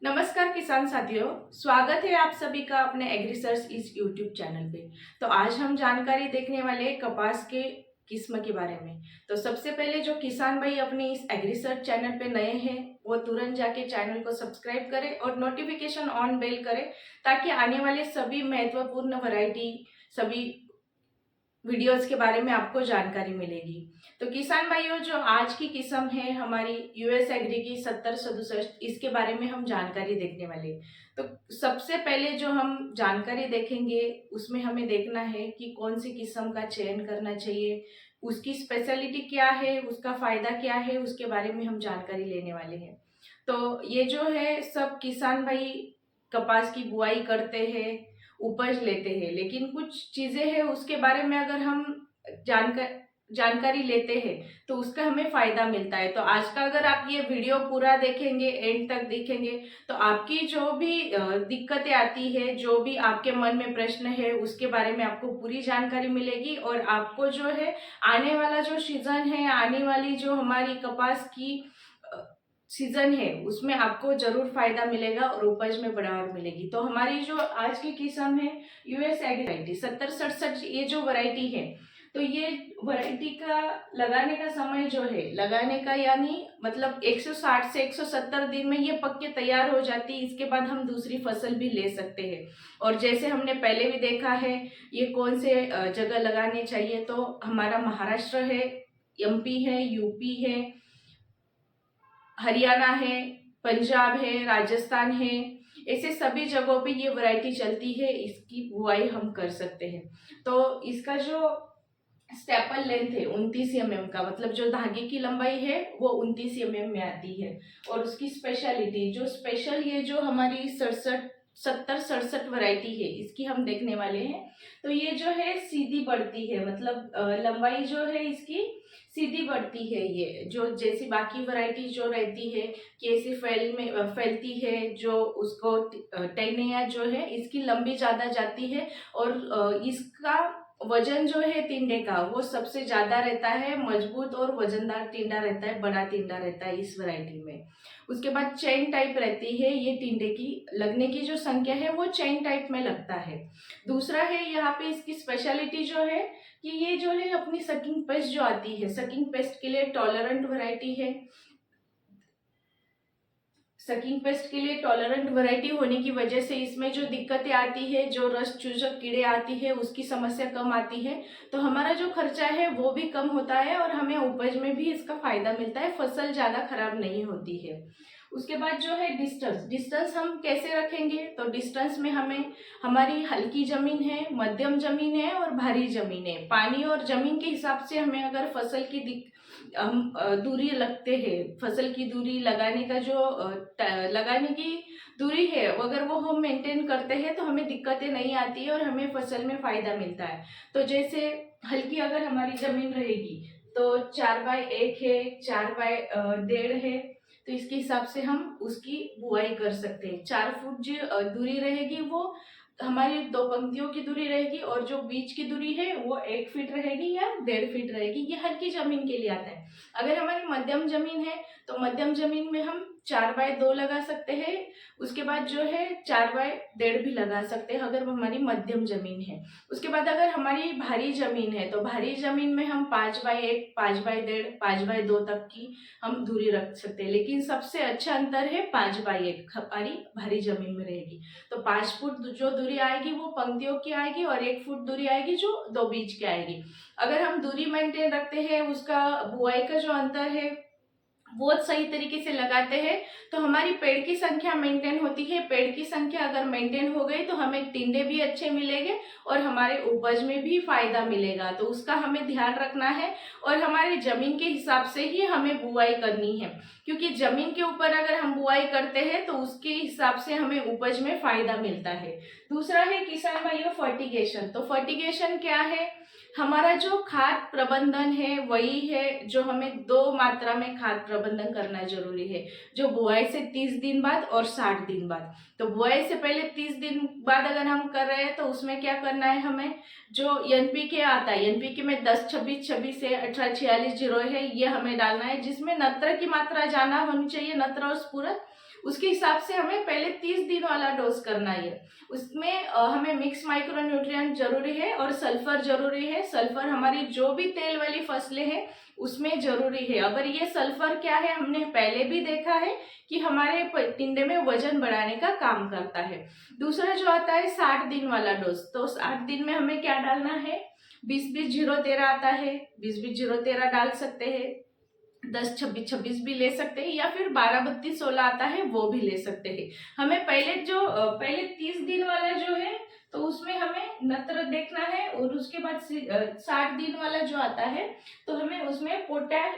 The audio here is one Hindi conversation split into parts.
नमस्कार किसान साथियों, स्वागत है आप सभी का अपने एग्रीसर्च इस यूट्यूब चैनल पे। तो आज हम जानकारी देखने वाले हैं कपास के किस्म के बारे में। तो सबसे पहले जो किसान भाई अपने इस एग्रीसर्च चैनल पे नए हैं वो तुरंत जाके चैनल को सब्सक्राइब करें और नोटिफिकेशन ऑन बेल करें ताकि आने वाले सभी महत्वपूर्ण वैरायटी सभी वीडियोस के बारे में आपको जानकारी मिलेगी। तो किसान भाइयों, जो आज की किस्म है हमारी यूएस एग्री की 7067, इसके बारे में हम जानकारी देखने वाले। तो सबसे पहले जो हम जानकारी देखेंगे उसमें हमें देखना है कि कौन सी किस्म का चयन करना चाहिए, उसकी स्पेशलिटी क्या है, उसका फायदा क्या है, उसके बारे में हम जानकारी लेने वाले हैं। तो ये जो है सब किसान भाई कपास की बुआई करते हैं, उपज लेते हैं, लेकिन कुछ चीजें हैं उसके बारे में अगर हम जानकारी लेते हैं तो उसका हमें फायदा मिलता है। तो आज का अगर आप ये वीडियो पूरा देखेंगे, एंड तक देखेंगे, तो आपकी जो भी दिक्कतें आती है, जो भी आपके मन में प्रश्न है, उसके बारे में आपको पूरी जानकारी मिलेगी और आपको जो है आने वाला जो सीजन है, आने वाली जो हमारी कपास की सीजन है, उसमें आपको जरूर फायदा मिलेगा और उपज में बढ़ाव मिलेगी। तो हमारी जो आज की किस्म है यूएस एग्री 7067, ये जो वैरायटी है, तो ये वैरायटी का लगाने का समय जो है, लगाने का यानी मतलब 160 से 170 दिन में ये पक के तैयार हो जाती है। इसके बाद हम दूसरी फसल भी ले सकते हैं। और जैसे हमने पहले भी देखा है ये कौन से जगह लगाने चाहिए, तो हमारा महाराष्ट्र है, एमपी है, यूपी है, हरियाणा है, पंजाब है, राजस्थान है, ऐसे सभी जगहों पे ये वैरायटी चलती है। इसकी बुआई हम कर सकते हैं। तो इसका जो स्टेपल लेंथ है 29 का, मतलब जो धागे की लंबाई है वो 29 में आती है। और उसकी स्पेशलिटी जो स्पेशल, ये जो हमारी 7067 वैरायटी है, इसकी हम देखने वाले हैं। तो ये जो है सीधी बढ़ती है, मतलब लंबाई जो है इसकी सीधी बढ़ती है। ये जो जैसी बाकी वैरायटी जो रहती है कि ऐसे फैलती है, जो उसको टेनिया जो है इसकी लंबी ज्यादा जाती है। और इसका वजन जो है टिंडे का वो सबसे ज्यादा रहता है, मजबूत और वजनदार टिंडा रहता है, बड़ा टिंडा रहता है इस वैरायटी में। उसके बाद चेन टाइप रहती है, ये टिंडे की लगने की जो संख्या है वो चेन टाइप में लगता है। दूसरा है यहाँ पे इसकी स्पेशलिटी जो है कि ये जो है अपनी सकिंग पेस्ट जो आती है, सकिंग पेस्ट के लिए टॉलरेंट वैरायटी है। सकिंग पेस्ट के लिए टॉलरेंट वैरायटी होने की वजह से इसमें जो दिक्कतें आती है, जो रस चूसक कीड़े आती है, उसकी समस्या कम आती है। तो हमारा जो खर्चा है वो भी कम होता है और हमें उपज में भी इसका फायदा मिलता है, फसल ज्यादा खराब नहीं होती है। उसके बाद जो है डिस्टेंस, डिस्टेंस हम कैसे रखेंगे, तो डिस्टेंस में हमें हमारी हल्की जमीन है, मध्यम जमीन है और भारी जमीन है, पानी और जमीन के हिसाब से हमें अगर फसल की हम दूरी लगते हैं, फसल की दूरी लगाने का जो लगाने की दूरी है, अगर वो हम मेंटेन करते हैं तो हमें दिक्कतें नहीं आती है और हमें फसल में फायदा मिलता है। तो जैसे हल्की अगर हमारी जमीन रहेगी तो 4x1 है, 4x1.5 है, तो इसके हिसाब से हम उसकी बुआई कर सकते हैं। 4 फुट जो दूरी रहेगी वो हमारी दो पंक्तियों की दूरी रहेगी, और जो बीच की दूरी है वो 1 फीट रहेगी या 1.5 फीट रहेगी। ये हल्की जमीन के लिए आता है। अगर हमारी मध्यम जमीन है तो मध्यम जमीन में हम 4x2 लगा सकते हैं। उसके बाद जो है 4x1.5 भी लगा सकते हैं अगर वो हमारी मध्यम जमीन है। उसके बाद अगर हमारी भारी जमीन है तो भारी जमीन में हम 5x1, 5x1.5, 5x2 तक की हम दूरी रख सकते हैं। लेकिन सबसे अच्छा अंतर है 5x1 हमारी भारी जमीन में रहेगी। तो 5 फुट जो दूरी आएगी वो पंक्तियों की आएगी और 1 फुट दूरी आएगी जो दो बीच की आएगी। अगर हम दूरी मेंटेन रखते हैं, उसका बुआई का जो अंतर है बहुत सही तरीके से लगाते हैं, तो हमारी पेड़ की संख्या मेंटेन होती है। पेड़ की संख्या अगर मेंटेन हो गई तो हमें टिंडे भी अच्छे मिलेंगे और हमारे उपज में भी फायदा मिलेगा। तो उसका हमें ध्यान रखना है और हमारी जमीन के हिसाब से ही हमें बुआई करनी है, क्योंकि जमीन के ऊपर अगर हम बुआई करते हैं तो उसके हिसाब से हमें उपज में फायदा मिलता है। दूसरा है किसान भाइयों फर्टिगेशन। तो फर्टिगेशन क्या है, हमारा जो खाद प्रबंधन है वही है जो हमें 2 मात्रा में खाद प्रबंधन करना जरूरी है, जो बुआई से 30 दिन बाद और 60 दिन बाद। तो बुआई से पहले 30 दिन बाद अगर हम कर रहे हैं तो उसमें क्या करना है, हमें जो एनपीके आता है, एनपीके में 10-26-26 से 18-46-0 है, ये हमें डालना है, जिसमें नत्र की मात्रा ज्यादा होनी चाहिए, नत्र और स्फुरद। उसके हिसाब से हमें पहले 30 दिन वाला डोज करना है। उसमें हमें मिक्स माइक्रो न्यूट्रिएंट जरूरी है और सल्फर जरूरी है। सल्फर हमारी जो भी तेल वाली फसलें हैं उसमें जरूरी है। अगर ये सल्फर क्या है, हमने पहले भी देखा है कि हमारे टिंडे में वजन बढ़ाने का काम करता है। दूसरा जो आता है 60 दिन वाला डोज, तो 60 दिन में हमें क्या डालना है, 20-20-0-13 आता है, 20-20-0-13 डाल सकते हैं, 10-26-26 भी ले सकते हैं, या फिर 12-32-16 आता है वो भी ले सकते हैं। हमें पहले 30 दिन वाला जो है तो उसमें हमें नत्र देखना है, और उसके बाद 60 दिन वाला जो आता है तो हमें उसमें पोटैश,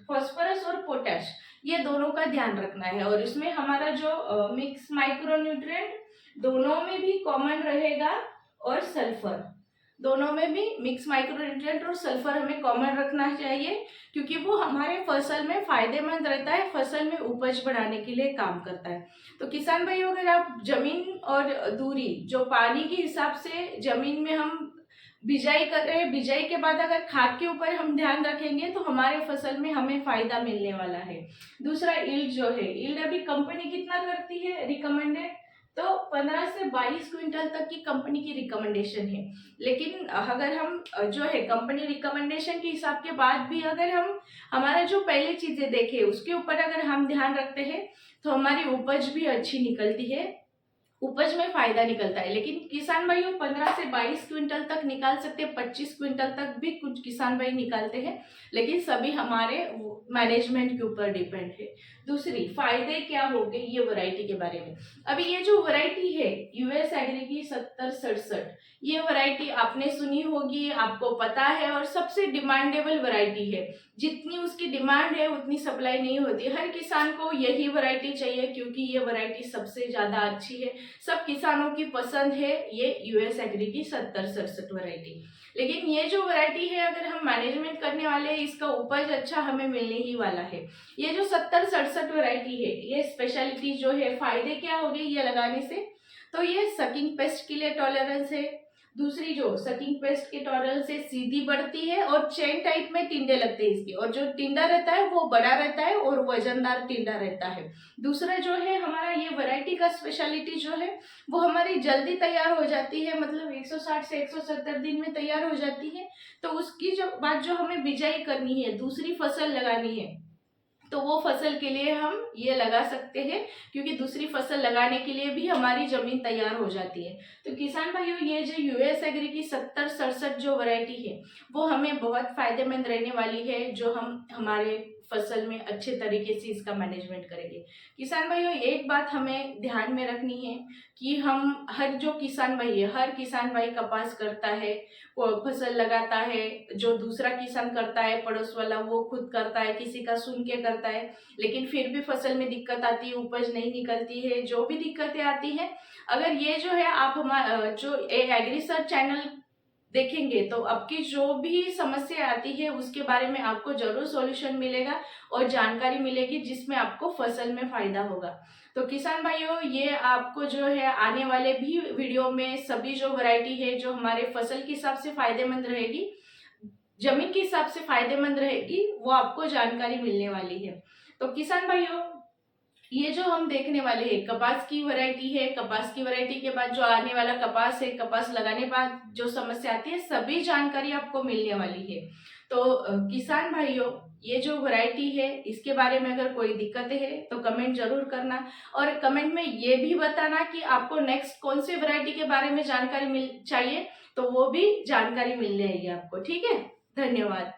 फॉस्फोरस और पोटैश, ये दोनों का ध्यान रखना है। और इसमें हमारा जो मिक्स माइक्रो न्यूट्रिएंट दोनों में भी कॉमन रहेगा, और सल्फर दोनों में भी मिक्स माइक्रोन्यूट्रिएंट और सल्फर हमें कॉमन रखना चाहिए, क्योंकि वो हमारे फसल में फायदेमंद रहता है, फसल में उपज बढ़ाने के लिए काम करता है। तो किसान भाइयों, अगर आप जमीन और दूरी जो पानी के हिसाब से जमीन में हम बिजाई कर रहे हैं, बिजाई के बाद अगर खाद के ऊपर हम ध्यान रखेंगे तो हमारे फसल में हमें फायदा मिलने वाला है। दूसरा यील्ड जो है, यील्ड अभी कंपनी कितना करती है रिकमेंडेड, तो 15 से 22 क्विंटल तक की कंपनी की रिकमेंडेशन है। लेकिन अगर हम जो है कंपनी रिकमेंडेशन के हिसाब के बाद भी अगर हम हमारा जो पहले चीजें देखे उसके ऊपर अगर हम ध्यान रखते हैं तो हमारी उपज भी अच्छी निकलती है, उपज में फायदा निकलता है। लेकिन किसान भाइयों 15 से 22 क्विंटल तक निकाल सकते हैं, 25 क्विंटल तक भी कुछ किसान भाई निकालते हैं, लेकिन सभी हमारे मैनेजमेंट के ऊपर डिपेंड है। दूसरी फायदे क्या हो गए ये वैरायटी के बारे में। अभी ये जो वैरायटी है यूएस एग्री की 7067, ये वैरायटी आपने सुनी होगी, आपको पता है, और सबसे डिमांडेबल वैरायटी है। जितनी उसकी डिमांड है उतनी सप्लाई नहीं होती। हर किसान को यही वैरायटी चाहिए, क्योंकि ये वैरायटी सबसे ज्यादा अच्छी है, सब किसानों की पसंद है ये यूएस एग्री की 7067 वैरायटी। लेकिन ये जो वैरायटी है अगर हम मैनेजमेंट करने वाले हैं, इसका उपज अच्छा हमें मिलने ही वाला है। ये जो 7067 वैरायटी है, ये स्पेशलिटी जो है, फायदे क्या हो गए ये लगाने से, तो ये सकिंग पेस्ट के लिए टॉलरेंस है। दूसरी जो सकिंग पेस्ट के टॉलरेंस से सीधी बढ़ती है, और चेन टाइप में टिंडे लगते हैं इसके, और जो टिंडा रहता है वो बड़ा रहता है और वजनदार टिंडा रहता है। दूसरा जो है हमारा ये वैरायटी का स्पेशलिटी जो है वो हमारी जल्दी तैयार हो जाती है, मतलब 160 से 170 दिन में तैयार हो जाती है। तो उसकी जो बात जो हमें बिजाई करनी है, दूसरी फसल लगानी है, तो वो फसल के लिए हम ये लगा सकते हैं, क्योंकि दूसरी फसल लगाने के लिए भी हमारी जमीन तैयार हो जाती है। तो किसान भाइयों, ये जो यूएस एग्री की 7067 जो वैरायटी है वो हमें बहुत फायदेमंद रहने वाली है, जो हम हमारे फसल में अच्छे तरीके से इसका मैनेजमेंट करेंगे। किसान भाइयों, एक बात हमें ध्यान में रखनी है कि हम हर जो किसान भाई है, हर किसान भाई कपास करता है, फसल लगाता है, जो दूसरा किसान करता है पड़ोस वाला वो खुद करता है, किसी का सुन के करता है, लेकिन फिर भी फसल में दिक्कत आती है, उपज नहीं निकलती है, जो भी दिक्कतें आती हैं, अगर ये जो है आप हमारा जो एग्री सर्च चैनल देखेंगे तो आपकी जो भी समस्या आती है उसके बारे में आपको जरूर सॉल्यूशन मिलेगा और जानकारी मिलेगी, जिसमें आपको फसल में फायदा होगा। तो किसान भाइयों, ये आपको जो है आने वाले भी वीडियो में सभी जो वैरायटी है जो हमारे फसल के हिसाब से फायदेमंद रहेगी, जमीन के हिसाब से फायदेमंद रहेगी, वो आपको जानकारी मिलने वाली है। तो किसान भाइयों, ये जो हम देखने वाले हैं कपास की वैरायटी है, कपास की वैरायटी के बाद जो आने वाला कपास है, कपास लगाने के बाद जो समस्या आती है, सभी जानकारी आपको मिलने वाली है। तो किसान भाइयों, ये जो वैरायटी है इसके बारे में अगर कोई दिक्कतें है तो कमेंट जरूर करना, और कमेंट में ये भी बताना कि आपको नेक्स्ट कौन सी वैरायटी के बारे में जानकारी मिल चाहिए, तो वो भी जानकारी मिल जाएगी आपको। ठीक है, धन्यवाद।